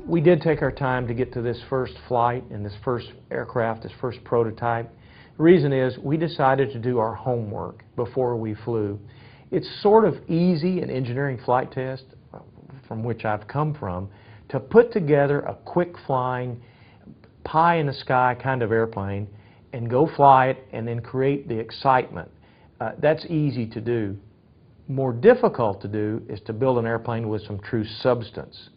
We did take our time to get to this first flight and this first aircraft, this first prototype. The reason is we decided to do our homework before we flew. It's sort of easy in engineering flight test, from which I've come from, to put together a quick flying, pie in the sky kind of airplane and go fly it and then create the excitement. That's easy to do. More difficult to do is to build an airplane with some true substance.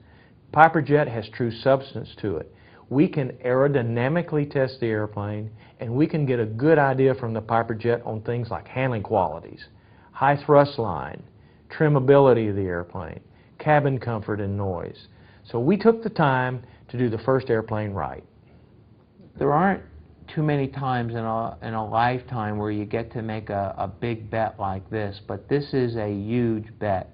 Piperjet has true substance to it. We can aerodynamically test the airplane, and we can get a good idea from the Piperjet on things like handling qualities, high thrust line, trimmability of the airplane, cabin comfort and noise. So we took the time to do the first airplane right. There aren't too many times in a lifetime where you get to make a big bet like this, but this is a huge bet.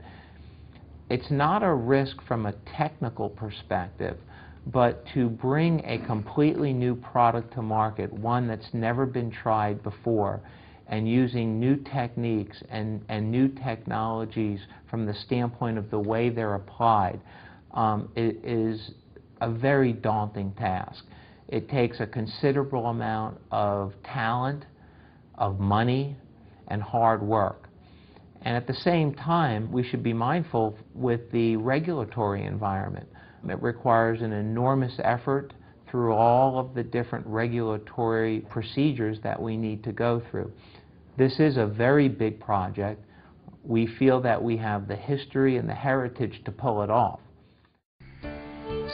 It's not a risk from a technical perspective, but to bring a completely new product to market, one that's never been tried before, and using new techniques and new technologies from the standpoint of the way they're applied, it is a very daunting task. It takes a considerable amount of talent, of money, and hard work. And at the same time, we should be mindful with the regulatory environment. It requires an enormous effort through all of the different regulatory procedures that we need to go through. This is a very big project. We feel that we have the history and the heritage to pull it off.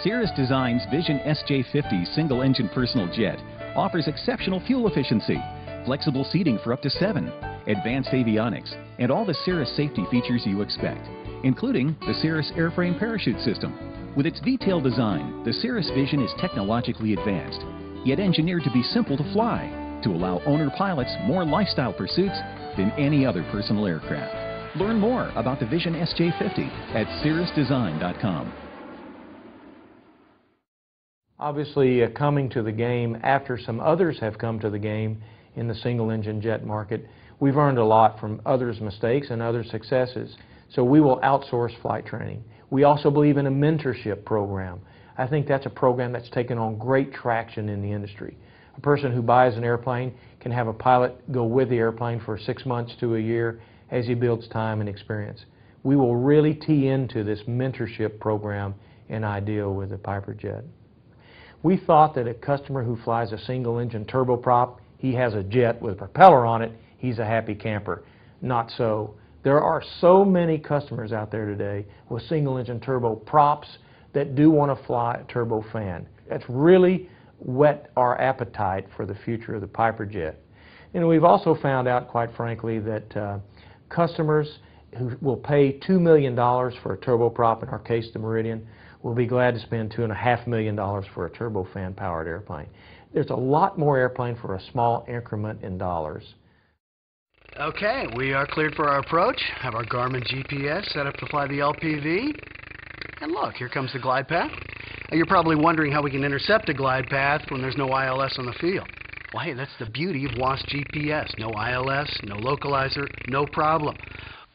Cirrus Design's Vision SJ50 single-engine personal jet offers exceptional fuel efficiency, flexible seating for up to 7, advanced avionics, and all the Cirrus safety features you expect, including the Cirrus airframe parachute system. With its detailed design, the Cirrus Vision is technologically advanced, yet engineered to be simple to fly, to allow owner pilots more lifestyle pursuits than any other personal aircraft. Learn more about the Vision SJ50 at cirrusdesign.com. Obviously, coming to the game after some others have come to the game in the single-engine jet market, we've learned a lot from others' mistakes and other successes. So we will outsource flight training. We also believe in a mentorship program. I think that's a program that's taken on great traction in the industry. A person who buys an airplane can have a pilot go with the airplane for 6 months to a year as he builds time and experience. We will really tee into this mentorship program and idea with the Piperjet. We thought that a customer who flies a single-engine turboprop, he has a jet with a propeller on it, he's a happy camper. Not so. There are so many customers out there today with single-engine turboprops that do want to fly a turbofan. That's really whet our appetite for the future of the Piperjet. And we've also found out, quite frankly, that customers who will pay $2 million for a turboprop, in our case the Meridian, will be glad to spend $2.5 million for a turbofan-powered airplane. There's a lot more airplane for a small increment in dollars. Okay, we are cleared for our approach. Have our Garmin GPS set up to fly the LPV. And look, here comes the glide path. You're probably wondering how we can intercept a glide path when there's no ILS on the field. Well, hey, that's the beauty of WAAS GPS. No ILS, no localizer, no problem.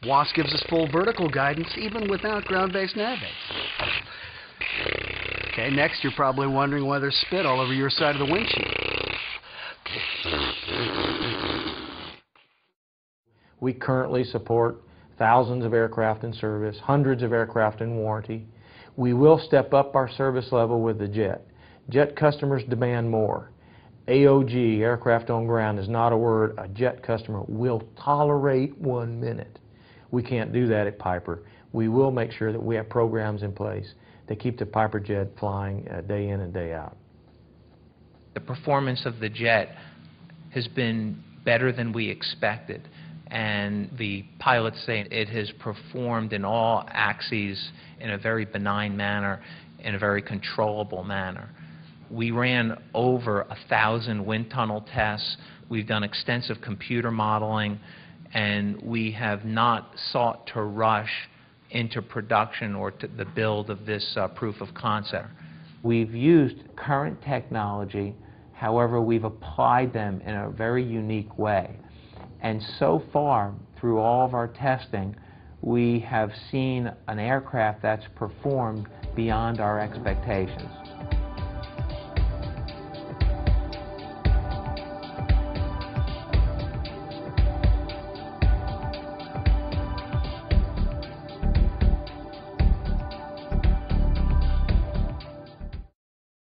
WAAS gives us full vertical guidance even without ground-based navigation. Okay, next you're probably wondering why there's spit all over your side of the windshield. We currently support thousands of aircraft in service, hundreds of aircraft in warranty. We will step up our service level with the jet. Jet customers demand more. AOG, aircraft on ground, is not a word a jet customer will tolerate 1 minute. We can't do that at Piper. We will make sure that we have programs in place that keep the Piperjet flying day in and day out. The performance of the jet has been better than we expected, and the pilots say it has performed in all axes in a very benign manner, in a very controllable manner. We ran over 1,000 wind tunnel tests. We've done extensive computer modeling, and we have not sought to rush into production or to the build of this proof of concept. We've used current technology, however we've applied them in a very unique way. And so far, through all of our testing, we have seen an aircraft that's performed beyond our expectations.